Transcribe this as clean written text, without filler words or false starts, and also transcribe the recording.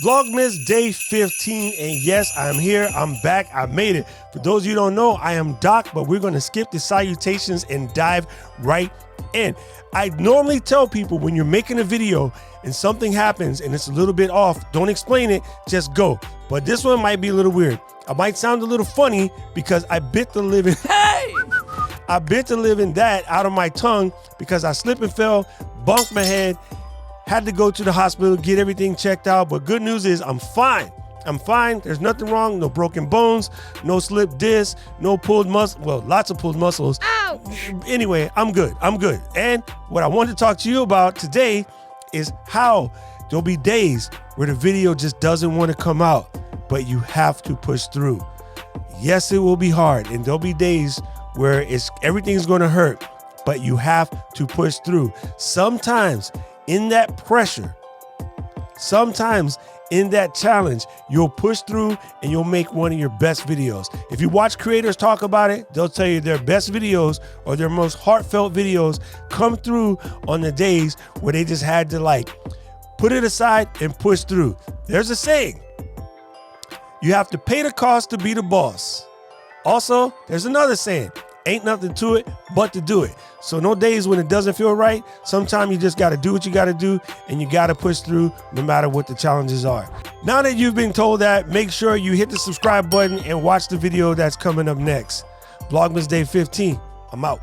Vlogmas day 15, and yes, I'm here, I'm back, I made it. For those of you who don't know, I am Doc, but we're gonna skip the salutations and dive right in. I normally tell people when you're making a video and something happens and it's a little bit off, don't explain it, just go. But this one might be a little weird. I might sound a little funny because I bit the living, I bit the living that out of my tongue because I slipped and fell, bumped my head, had to go to the hospital, get everything checked out. But good news is I'm fine. I'm fine. There's nothing wrong. No broken bones, no slip disc, no pulled muscle. Well, lots of pulled muscles. Ouch. Anyway, I'm good. I'm good. And what I want to talk to you about today is how there'll be days where the video just doesn't want to come out, but you have to push through. Yes, it will be hard. And there'll be days where everything's going to hurt, but you have to push through. Sometimes in that pressure, sometimes in that challenge, you'll push through and you'll make one of your best videos. If you watch creators talk about it, they'll tell you their best videos or their most heartfelt videos come through on the days where they just had to put it aside and push through. There's a saying, you have to pay the cost to be the boss. Also, there's another saying, ain't nothing to it but to do it. So no days when it doesn't feel right. Sometimes you just got to do what you got to do, and you got to push through no matter what the challenges are. Now that you've been told that, make sure you hit the subscribe button and watch the video that's coming up next. Vlogmas day 15. I'm out.